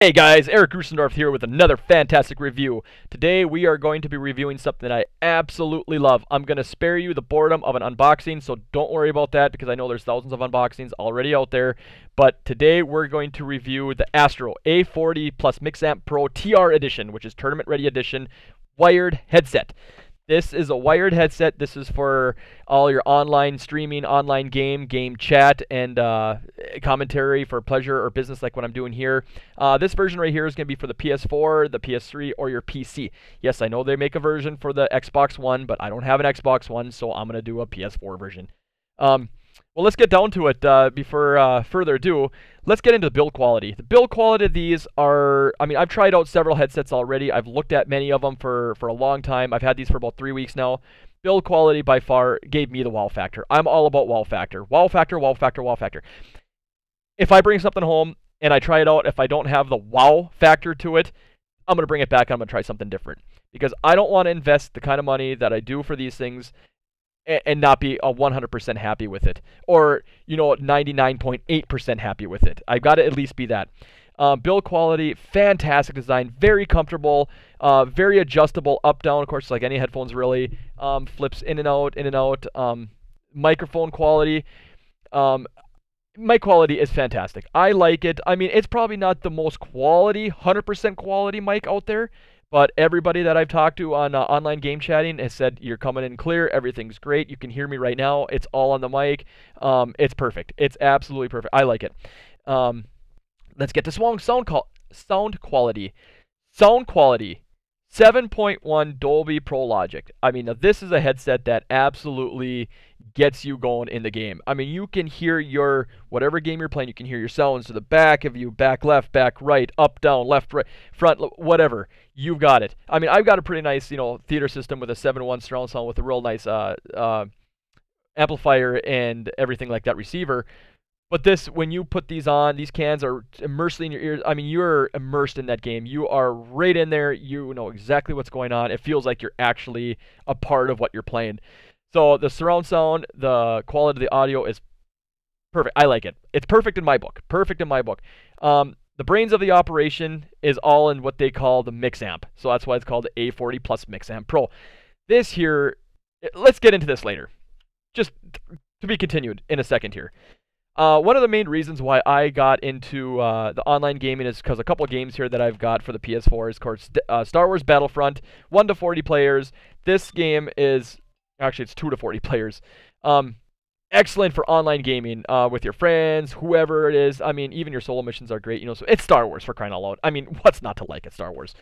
Hey guys, Eric Grussendorf here with another fantastic review. Today we are going to be reviewing something that I absolutely love. I'm going to spare you the boredom of an unboxing, so don't worry about that because I know there's thousands of unboxings already out there. But today we're going to review the Astro A40 Mixamp Pro TR Edition, which is Tournament Ready Edition wired headset. This is a wired headset. This is for all your online streaming, online game chat, and commentary for pleasure or business like what I'm doing here. This version right here is going to be for the PS4, the PS3, or your PC. Yes, I know they make a version for the Xbox One, but I don't have an Xbox One, so I'm going to do a PS4 version. Well, let's get down to it. Before further ado, let's get into the build quality. The build quality of these are, I mean, I've tried out several headsets already. I've looked at many of them for a long time. I've had these for about 3 weeks now. Build quality by far gave me the wow factor. I'm all about wow factor. Wow factor, wow factor, wow factor. If I bring something home and I try it out, if I don't have the wow factor to it, I'm going to bring it back and I'm going to try something different. Because I don't want to invest the kind of money that I do for these things and not be 100% happy with it, or 99.8% happy with it. I've got to at least be that. Build quality, fantastic design, very comfortable, very adjustable, up down. Of course, like any headphones, really flips in and out, in and out. Microphone quality, mic quality is fantastic. I like it. I mean, it's probably not the most quality, 100% quality mic out there. But everybody that I've talked to on online game chatting has said, you're coming in clear, everything's great, you can hear me right now, it's all on the mic, it's perfect. It's absolutely perfect. I like it. Let's get to sound quality. Sound quality, 7.1 Dolby Pro Logic. I mean, now this is a headset that absolutely gets you going in the game. I mean, you can hear your, whatever game you're playing, you can hear your sounds to the back of you, back left, back right, up, down, left, right, front, whatever. You've got it. I mean, I've got a pretty nice, theater system with a 7.1 surround sound with a real nice amplifier and everything like that, receiver. But this, when you put these on, these cans are immersed in your ears. I mean, you're immersed in that game. You are right in there. You know exactly what's going on. It feels like you're actually a part of what you're playing. So the surround sound, the quality of the audio is perfect. I like it. It's perfect in my book. Perfect in my book. The brains of the operation is all in what they call the Mixamp. So that's why it's called the A40 Mixamp Pro. This here, let's get into this later. Just to be continued in a second here. One of the main reasons why I got into the online gaming is because a couple of games here that I've got for the PS4 is, of course, Star Wars Battlefront, 1 to 40 players. This game is, actually it's 2 to 40 players. Excellent for online gaming with your friends, whoever it is. I mean, even your solo missions are great. So it's Star Wars, for crying out loud. I mean, what's not to like at Star Wars?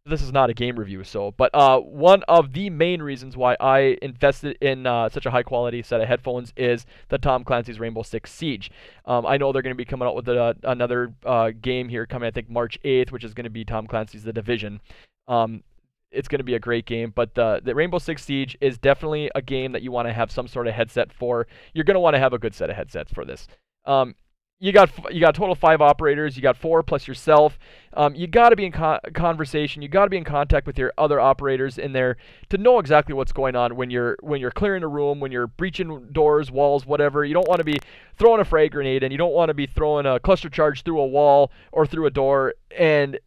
This is not a game review, but one of the main reasons why I invested in such a high quality set of headphones is the Tom Clancy's Rainbow Six Siege. I know they're going to be coming out with another game here coming, I think, March 8th, which is going to be Tom Clancy's The Division. It's going to be a great game, but the Rainbow Six Siege is definitely a game that you want to have some sort of headset for. You're going to want to have a good set of headsets for this. You got a total of 5 operators. You got 4 plus yourself. You got to be in conversation. You got to be in contact with your other operators in there to know exactly what's going on when you're clearing a room, when you're breaching doors, walls, whatever. You don't want to be throwing a frag grenade, and you don't want to be throwing a cluster charge through a wall or through a door, and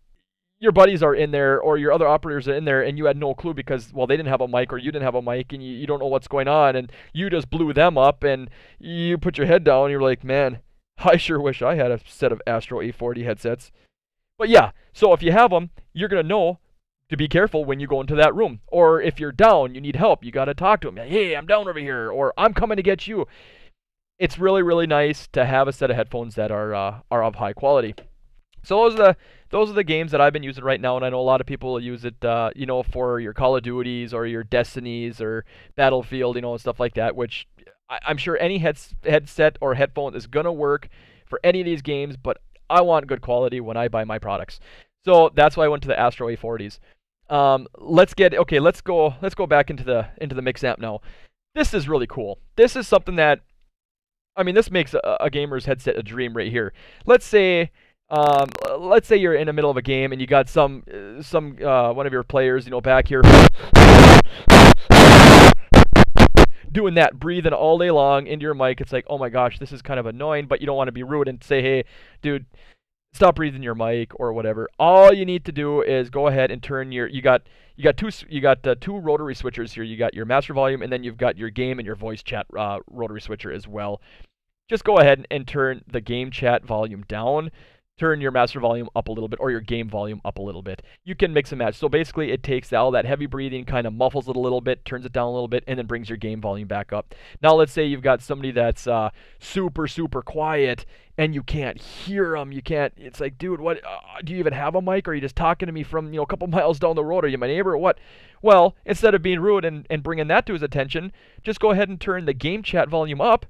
your buddies are in there or your other operators are in there and you had no clue because, well, they didn't have a mic or you didn't have a mic and you don't know what's going on and you just blew them up and you put your head down and you're like, man, I sure wish I had a set of Astro A40 headsets. But yeah, so if you have them, you're going to know to be careful when you go into that room. Or if you're down, you need help, you got to talk to them. Hey, I'm down over here, or I'm coming to get you. It's really, really nice to have a set of headphones that are of high quality. So those are the games that I've been using right now, and I know a lot of people use it, for your Call of Duties or your Destinies or Battlefield, and stuff like that, which I'm sure any headset or headphone is going to work for any of these games, but I want good quality when I buy my products. So that's why I went to the Astro A40s. Let's go back into the Mixamp now. This is really cool. This is something that, I mean, this makes a gamer's headset a dream right here. Let's say you're in the middle of a game and you got some one of your players, back here doing that, breathing all day long into your mic. It's like, oh my gosh, this is kind of annoying, but you don't want to be rude and say, hey, dude, stop breathing your mic or whatever, all you need to do is go ahead and turn your you got two rotary switchers here. You got your master volume, and then you've got your game and your voice chat rotary switcher as well. Just go ahead and turn the game chat volume down, turn your master volume up a little bit, or your game volume up a little bit. You can mix and match. So basically it takes all that heavy breathing, kind of muffles it a little bit, turns it down a little bit, and then brings your game volume back up. Now let's say you've got somebody that's super quiet and you can't hear them. You can't, it's like, dude, what, do you even have a mic? Or are you just talking to me from, a couple miles down the road? Are you my neighbor or what? Well, instead of being rude and bringing that to his attention, just go ahead and turn the game chat volume up,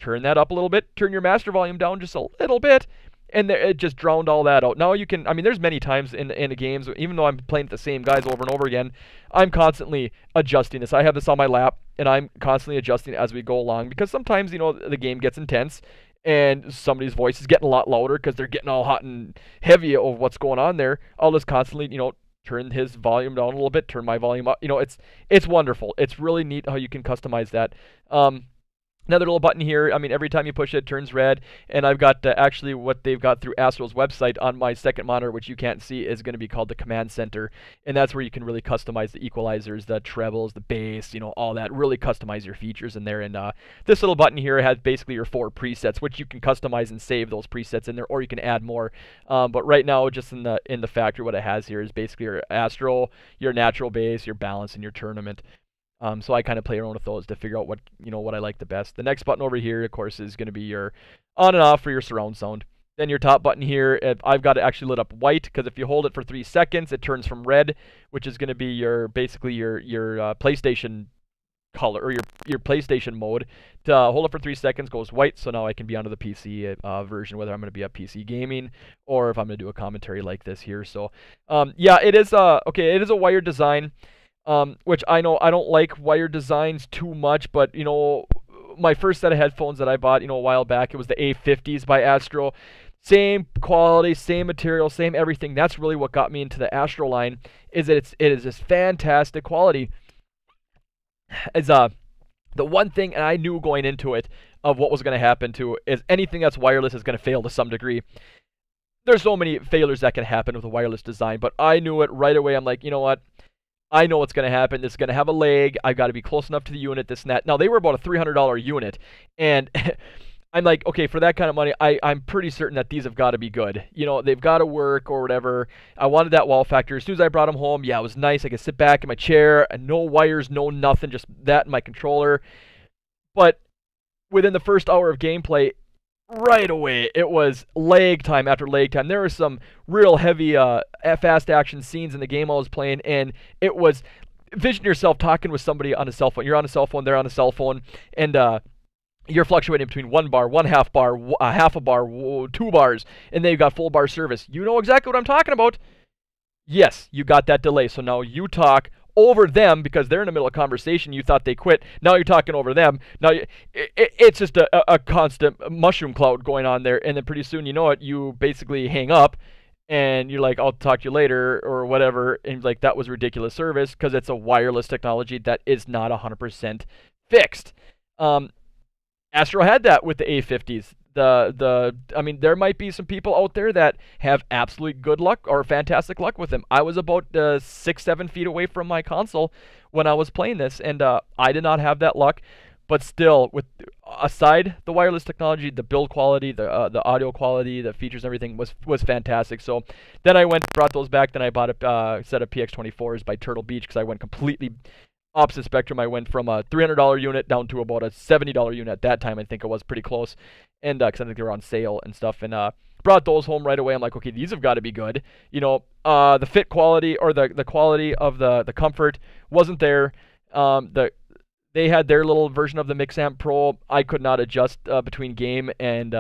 turn that up a little bit, turn your master volume down just a little bit, and it just drowned all that out. Now you can, I mean, there's many times in the games, even though I'm playing the same guys over and over again, I'm constantly adjusting this. I have this on my lap, and I'm constantly adjusting as we go along, because sometimes, the game gets intense, and somebody's voice is getting a lot louder because they're getting all hot and heavy of what's going on there. I'll just constantly, turn his volume down a little bit, turn my volume up. It's wonderful. It's really neat how you can customize that. Another little button here, I mean, every time you push it, it turns red, and I've got actually what they've got through Astro's website on my second monitor, which you can't see, is going to be called the Command Center, and that's where you can really customize the equalizers, the trebles, the bass, all that, really customize your features in there. And this little button here has basically your 4 presets, which you can customize and save those presets in there, or you can add more. But right now, just in the factory, what it has here is basically your Astro, your natural bass, your balance, and your tournament. So I kind of play around with those to figure out what I like the best. The next button over here, of course, is going to be your on and off for your surround sound. Then your top button here, I've got it actually lit up white, because if you hold it for 3 seconds, it turns from red, which is going to be basically your PlayStation color, or your PlayStation mode. To hold it for 3 seconds goes white, so now I can be onto the PC version, whether I'm going to be a PC gaming or if I'm going to do a commentary like this here. So yeah, it is it is a wired design. Which I know I don't like wired designs too much, but my first set of headphones that I bought a while back, it was the A50s by Astro. Same quality, same material, same everything. That's really what got me into the Astro line, is that it is this fantastic quality. As the one thing, and I knew going into it of what was going to happen to, is anything that's wireless is going to fail to some degree. There's so many failures that can happen with a wireless design, but I knew it right away. I'm like, you know what? I know what's going to happen. This is going to have a lag. I've got to be close enough to the unit, this and that. Now, they were about a $300 unit, and I'm like, okay, for that kind of money, I'm pretty certain that these have got to be good. They've got to work or whatever. I wanted that wow factor. As soon as I brought them home, yeah, it was nice. I could sit back in my chair, and no wires, no nothing, just that and my controller. But within the first hour of gameplay, right away, it was lag time after lag time. There were some real heavy fast action scenes in the game I was playing, and it was, envision yourself talking with somebody on a cell phone. You're on a cell phone, they're on a cell phone, and you're fluctuating between 1 bar, 1/2 bar, half a bar, 2 bars, and then you've got full bar service. You know exactly what I'm talking about. Yes, you got that delay, so now you talk over them because they're in the middle of conversation. You thought they quit. Now you're talking over them. Now it's just a constant mushroom cloud going on there, and then pretty soon, you know it, you basically hang up, and you're like, I'll talk to you later or whatever, and like, that was ridiculous service because it's a wireless technology that is not 100% fixed. Astro had that with the A50s. I mean, there might be some people out there that have absolutely good luck or fantastic luck with them. I was about 6-7 feet away from my console when I was playing this, and I did not have that luck. But still, aside the wireless technology, the build quality, the audio quality, the features, and everything was fantastic. So then I brought those back. Then I bought a set of PX24s by Turtle Beach, because I went completely opposite spectrum. I went from a $300 unit down to about a $70 unit at that time. I think it was pretty close, and because I think they were on sale and stuff. And brought those home right away. I'm like, okay, these have got to be good. The fit quality, or the quality of the comfort wasn't there. They had their little version of the Mixamp Pro. I could not adjust between game and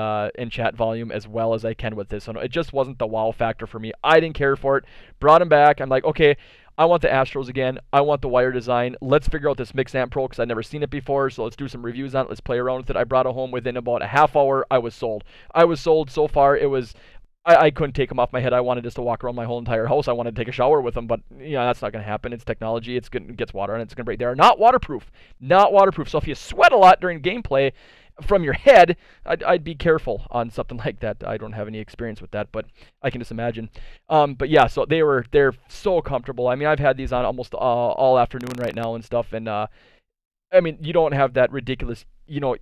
chat volume as well as I can with this. So it just wasn't the wow factor for me. I didn't care for it. Brought them back. I'm like, okay, I want the Astros again. I want the wire design. Let's figure out this Mixamp Pro, because I've never seen it before. So let's do some reviews on it. Let's play around with it. I brought it home within about a half hour. I was sold. I was sold so far. It was, I couldn't take them off my head. I wanted just to walk around my whole entire house. I wanted to take a shower with them, but that's not going to happen. It's technology. It gets water on it. It's going to break. They are not waterproof. Not waterproof. So if you sweat a lot during gameplay, from your head, I'd be careful on something like that. I don't have any experience with that, but I can just imagine. But yeah, so they're so comfortable. I mean, I've had these on almost all afternoon right now and stuff, and I mean, you don't have that ridiculous,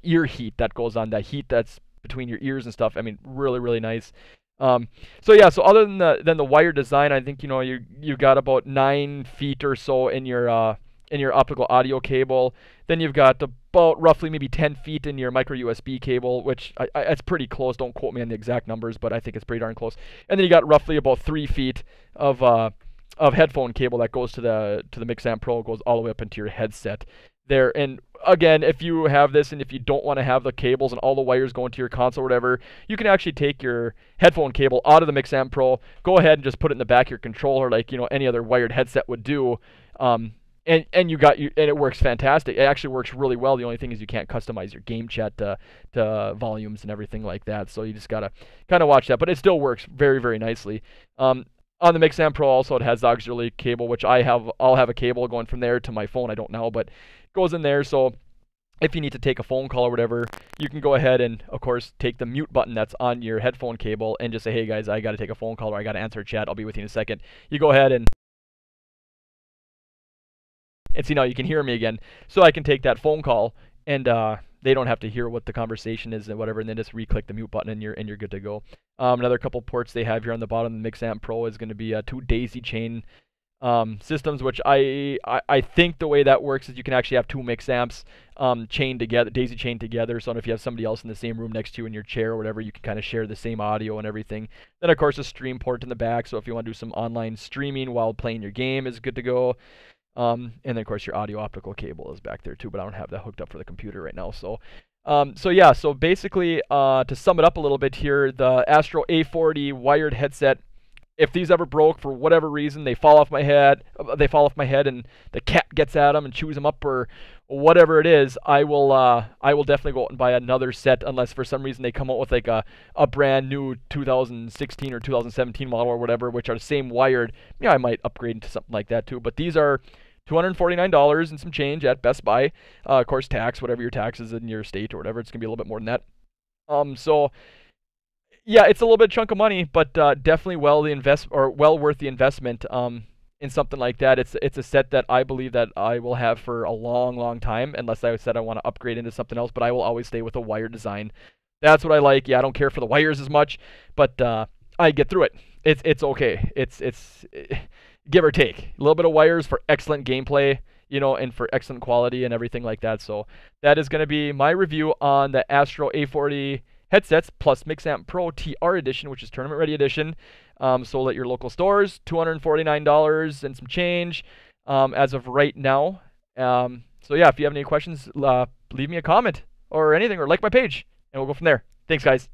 ear heat that goes on, that heat that's between your ears and stuff. I mean, really, really nice. So yeah, so other than the wire design, I think you got about 9 feet or so in your optical audio cable. Then you've got about roughly maybe 10 feet in your micro USB cable, which it's pretty close. Don't quote me on the exact numbers, but I think it's pretty darn close. And then you got roughly about 3 feet of headphone cable that goes to the Mixamp Pro, goes all the way up into your headset there. And again, if you have this and if you don't want to have the cables and all the wires going to your console or whatever, you can actually take your headphone cable out of the Mixamp Pro, go ahead and just put it in the back of your controller like any other wired headset would do. And it works fantastic. It actually works really well. The only thing is you can't customize your game chat to volumes and everything like that. So you just gotta kind of watch that. But it still works very, very nicely. On the Mixamp Pro also, it has the auxiliary cable, which I'll have a cable going from there to my phone. I don't know, but it goes in there. So if you need to take a phone call or whatever, you can go ahead and, of course, take the mute button that's on your headphone cable and just say, hey guys, I got to take a phone call or I got to answer a chat. I'll be with you in a second. You go ahead and see, now you can hear me again. So I can take that phone call and they don't have to hear what the conversation is and whatever, and then just re-click the mute button and you're good to go. Another couple ports they have here on the bottom of the Mixamp Pro is going to be 2 daisy chain systems, which I think the way that works is you can actually have 2 Mixamps chained together, daisy chained together. So if you have somebody else in the same room next to you in your chair or whatever, you can kind of share the same audio and everything. Then of course a stream port in the back, so if you want to do some online streaming while playing your game is good to go. And then of course your audio optical cable is back there too, but I don't have that hooked up for the computer right now. So yeah, so basically to sum it up a little bit here, the Astro A40 wired headset, if these ever broke for whatever reason, they fall off my head and the cat gets at them and chews them up or whatever it is, I will definitely go out and buy another set, unless for some reason they come out with like a brand new 2016 or 2017 model or whatever, which are the same wired. Yeah, I might upgrade into something like that too, but these are $249 and some change at Best Buy. Of course, tax, whatever your tax is in your state or whatever, it's gonna be a little bit more than that. So yeah, it's a little bit chunk of money, but definitely well worth the investment in something like that. It's a set that I believe that I will have for a long, long time, unless I said I want to upgrade into something else. But I will always stay with a wire design. That's what I like. Yeah, I don't care for the wires as much, but I get through it. It's okay. It's give or take a little bit of wires for excellent gameplay, and for excellent quality and everything like that. So that is going to be my review on the Astro A40 headsets plus Mixamp Pro TR edition, which is tournament ready edition. Sold at your local stores, $249 and some change as of right now. So yeah, if you have any questions, leave me a comment or anything, or like my page, and we'll go from there. Thanks, guys.